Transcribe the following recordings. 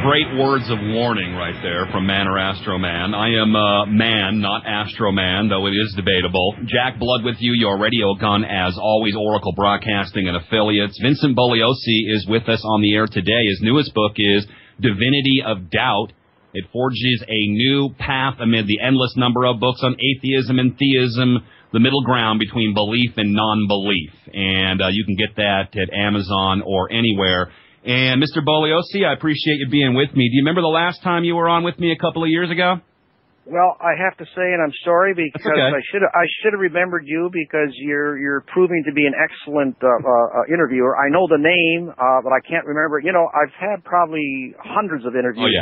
great words of warning right there from Man or Astro Man. I am Man, not Astro Man, though it is debatable. Jack Blood with you, your radio gun, as always, Oracle Broadcasting and Affiliates. Vincent Bugliosi is with us on the air today. His newest book is Divinity of Doubt. It forges a new path amid the endless number of books on atheism and theism, the middle ground between belief and non-belief. And you can get that at Amazon or anywhere. And Mr. Bugliosi, I appreciate you being with me. Do you remember the last time you were on with me a couple of years ago? Well, I have to say, and I'm sorry because okay. I should have remembered you because you're proving to be an excellent interviewer. I know the name, but I can't remember. You know, I've had probably hundreds of interviews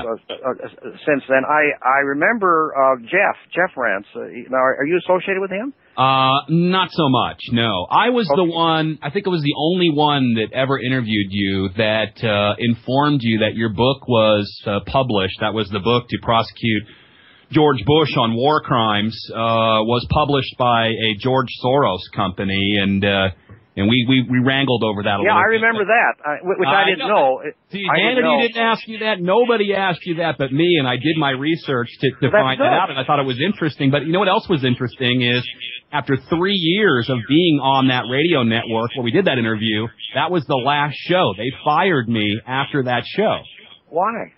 since then. I remember Jeff Rance. Now, are you associated with him? Not so much, no. I was the one, I think it was the only one that ever interviewed you that informed you that your book was published. That was the book to prosecute George Bush on war crimes, was published by a George Soros company, and we wrangled over that a little bit. Yeah, I remember that, which I didn't know. See, Hannity didn't ask you that. Nobody asked you that but me, and I did my research to find that out, and I thought it was interesting. But you know what else was interesting is after 3 years of being on that radio network where we did that interview, that was the last show. They fired me after that show. Why?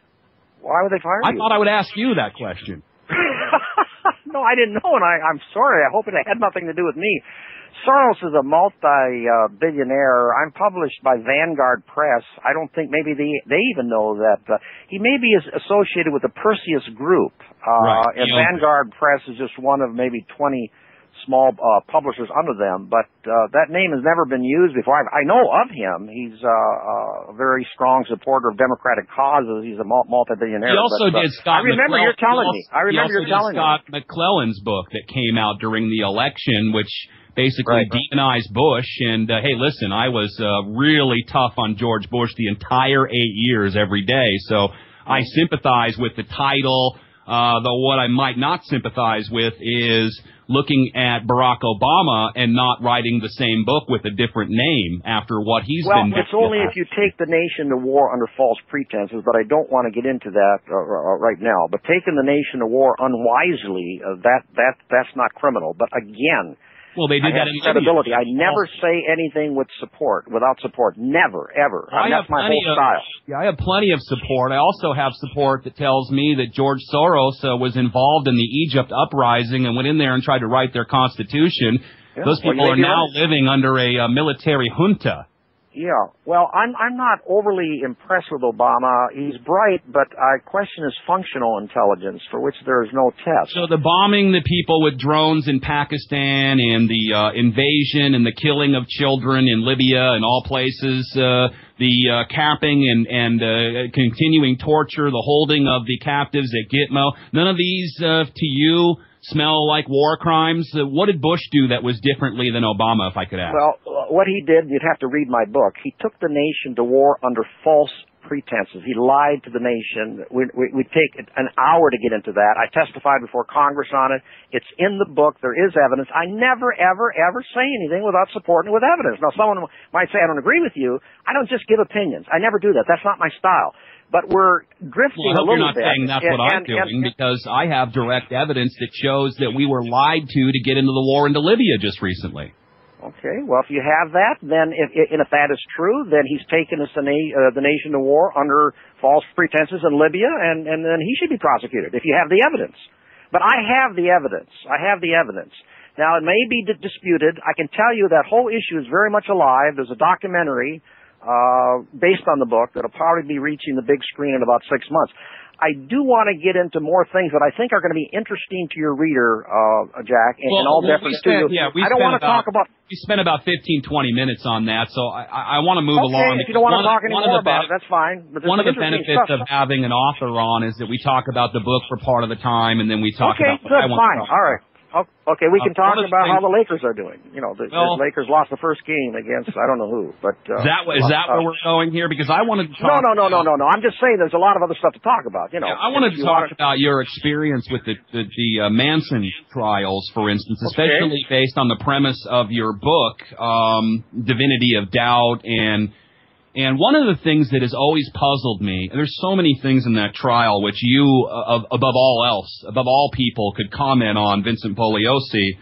Why would they fire you? I thought I would ask you that question. No, I didn't know, and I'm sorry. I hope it had nothing to do with me. Soros is a multi-billionaire. I'm published by Vanguard Press. I don't think maybe they even know that. He maybe is associated with the Perseus Group. And Vanguard Press is just one of maybe 20 small publishers under them, but that name has never been used before. I know of him. He's a very strong supporter of democratic causes. He's a multi-billionaire. He also did Scott I remember you're telling me. I remember you're telling me. Scott McClellan's book that came out during the election, which basically demonized Bush. And, hey, listen, I was really tough on George Bush the entire 8 years every day, so I sympathize with the title. Though what I might not sympathize with is looking at Barack Obama and not writing the same book with a different name after what he's been doing. Well, it's only if you take the nation to war under false pretenses, but I don't want to get into that right now. But taking the nation to war unwisely, that's not criminal. But again, well, they did that in credibility. I never say anything without support. Never, ever. That's my whole style. Yeah, I have plenty of support. I also have support that tells me that George Soros was involved in the Egypt uprising and went in there and tried to write their constitution. Yeah, those people are now living under a military junta. Yeah, well, I'm not overly impressed with Obama. He's bright, but I question his functional intelligence, for which there is no test. So the bombing the people with drones in Pakistan and the invasion and the killing of children in Libya and all places, the capping and continuing torture, the holding of the captives at Gitmo, none of these to you smell like war crimes? What did Bush do that was differently than Obama, if I could ask? Well, what he did, you'd have to read my book. He took the nation to war under false pretenses. He lied to the nation. We'd take an hour to get into that. I testified before Congress on it. It's in the book. There is evidence. I never, ever, ever say anything without supporting it with evidence. Now, someone might say, I don't agree with you. I don't just give opinions. I never do that. That's not my style. But we're drifting a little bit. You're not saying that's what I'm doing, because I have direct evidence that shows that we were lied to get into the war into Libya just recently. Okay, well, if you have that, then if that is true, then he's taken us the nation to war under false pretenses in Libya, and then he should be prosecuted if you have the evidence. But I have the evidence. I have the evidence. Now, it may be disputed. I can tell you that whole issue is very much alive. There's a documentary based on the book that'll probably be reaching the big screen in about 6 months. I do want to get into more things that I think are going to be interesting to your reader, Jack, and all deference to you. Yeah, I don't want to talk about... We spent about 15, 20 minutes on that, so I want to move along. If you don't want to talk anymore about it, that's fine. But one of the benefits of having an author on is that we talk about the book for part of the time, and then we talk about what I want to talk about. All right. Okay, we can talk about how the Lakers are doing. You know, the Lakers lost the first game against I don't know who, but is that where we're going here? Because I wanted to talk. No. I'm just saying there's a lot of other stuff to talk about. You know, I wanted to talk about your experience with the Manson trials, for instance, especially based on the premise of your book, Divinity of Doubt, and And one of the things that has always puzzled me, there's so many things in that trial which you, above all else, above all people, could comment on, Vincent Bugliosi.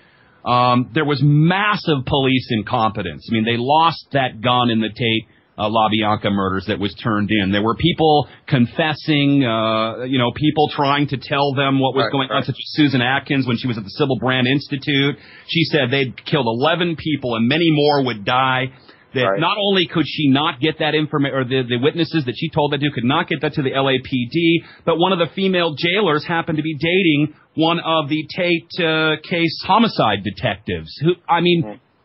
There was massive police incompetence. I mean, they lost that gun in the Tate LaBianca murders that was turned in. There were people confessing, people trying to tell them what was going on, such as Susan Atkins when she was at the Sybil Brand Institute. She said they'd killed 11 people and many more would die. That not only could she not get that information, or the witnesses that she told that to could not get that to the LAPD, but one of the female jailers happened to be dating one of the Tate case homicide detectives.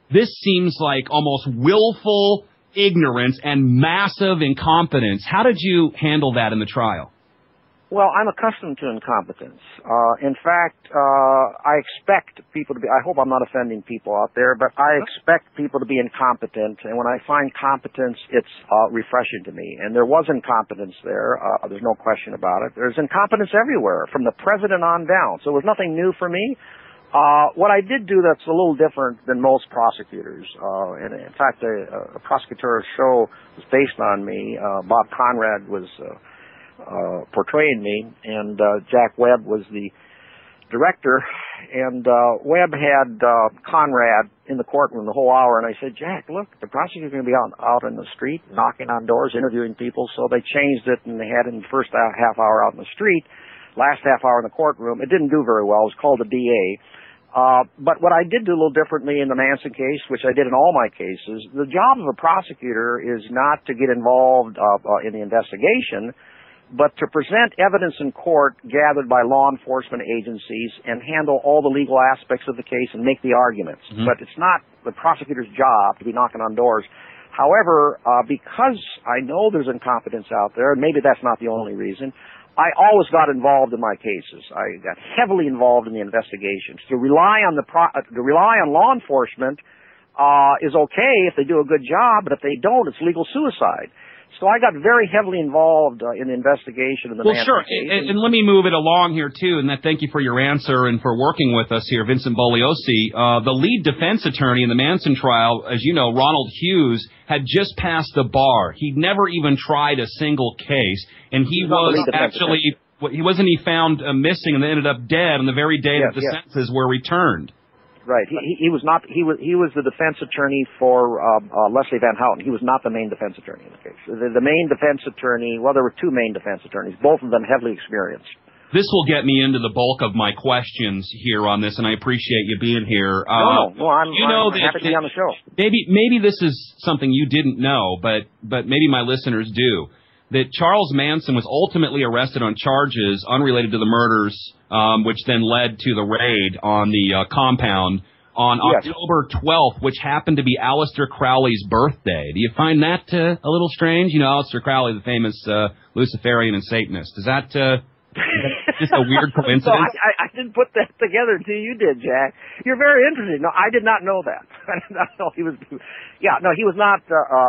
This seems like almost willful ignorance and massive incompetence. How did you handle that in the trial? Well, I'm accustomed to incompetence. In fact, I expect people to be, I hope I'm not offending people out there, but I expect people to be incompetent, and when I find competence, it's refreshing to me. And there was incompetence there. There's no question about it. There's incompetence everywhere, from the president on down. So it was nothing new for me. What I did do that's a little different than most prosecutors, and in fact, a prosecutor's show was based on me. Bob Conrad was portraying me, and Jack Webb was the director, and Webb had Conrad in the courtroom the whole hour, and I said, Jack, look, the prosecutor's going to be out in the street, knocking on doors, interviewing people, so they changed it, and they had him the first half hour out in the street, last half hour in the courtroom. It didn't do very well. It was called a DA. But what I did do a little differently in the Manson case, which I did in all my cases, the job of a prosecutor is not to get involved in the investigation, but to present evidence in court gathered by law enforcement agencies and handle all the legal aspects of the case and make the arguments. Mm-hmm. But it's not the prosecutor's job to be knocking on doors. However, because I know there's incompetence out there, and maybe that's not the only reason, I always got involved in my cases. I got heavily involved in the investigations. To rely on law enforcement is okay if they do a good job, but if they don't, it's legal suicide. So I got very heavily involved in the investigation of the Manson case. And let me move it along here, too, and thank you for your answer and for working with us here, Vincent Bugliosi. The lead defense attorney in the Manson trial, as you know, Ronald Hughes, had just passed the bar. He'd never even tried a single case, and he wasn't found missing and ended up dead on the very day that the sentences were returned. Right. He was not. He was the defense attorney for Leslie Van Houten. He was not the main defense attorney in the case. The main defense attorney. Well, there were two main defense attorneys. Both of them heavily experienced. This will get me into the bulk of my questions here on this, and I appreciate you being here. I'm happy to be on the show. Maybe this is something you didn't know, but maybe my listeners do. That Charles Manson was ultimately arrested on charges unrelated to the murders, which then led to the raid on the compound on October 12th, which happened to be Aleister Crowley's birthday. Do you find that a little strange? You know, Aleister Crowley, the famous Luciferian and Satanist. Is that just a weird coincidence? So I didn't put that together until you did, Jack. You're very interesting. No, I did not know that. I did not know he was... Yeah, no, he was not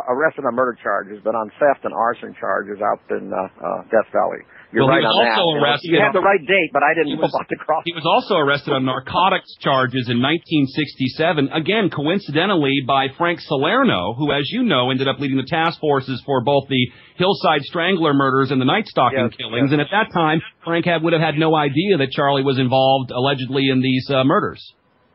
arrested on murder charges, but on theft and arson charges out in Death Valley. You're right on that. Arrested you had the right date, but I didn't know about the cross. He was also arrested on narcotics charges in 1967, again, coincidentally, by Frank Salerno, who, as you know, ended up leading the task forces for both the Hillside Strangler murders and the Night Stalking killings. And at that time, Frank would have had no idea that Charlie was involved, allegedly, in these murders.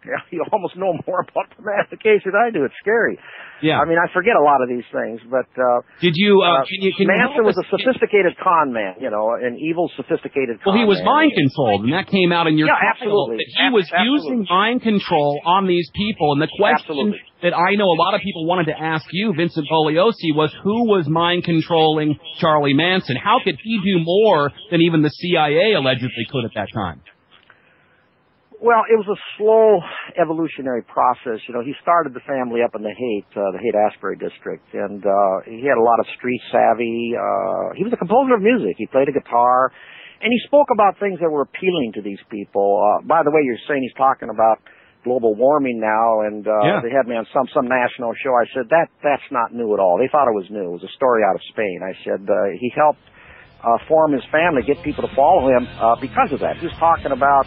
Yeah, you almost know more about the Manson case than I do. It's scary. Yeah. I mean, I forget a lot of these things, but did you? Manson was a sophisticated con man, an evil, sophisticated con man. Well, he was mind controlled, and that came out in your trial. Absolutely. That he was using mind control on these people, and the question that I know a lot of people wanted to ask you, Vincent Bugliosi, was who was mind controlling Charlie Manson? How could he do more than even the CIA allegedly could at that time? Well, it was a slow evolutionary process. He started the family up in the Haight-Ashbury district, and he had a lot of street savvy. He was a composer of music. He played a guitar, and he spoke about things that were appealing to these people. By the way, you're saying he's talking about global warming now, and they had me on some national show. I said, that's not new at all. They thought it was new. It was a story out of Spain. I said, he helped form his family, get people to follow him because of that. He was talking about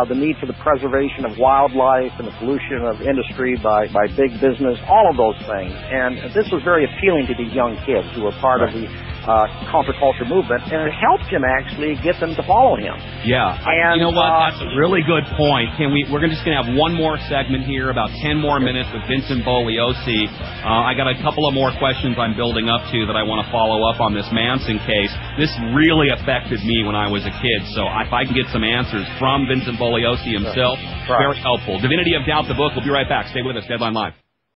the need for the preservation of wildlife and the pollution of industry by big business, all of those things. And this was very appealing to these young kids who were part of the counterculture movement, and it helped him actually get them to follow him. Yeah, and you know what? That's a really good point. We're just going to have one more segment here, about 10 more minutes with Vincent Bugliosi. I got a couple of more questions I'm building up to that I want to follow up on this Manson case. This really affected me when I was a kid, so if I can get some answers from Vincent Bugliosi himself, very helpful. Divinity of Doubt, the book. We'll be right back. Stay with us. Deadline Live.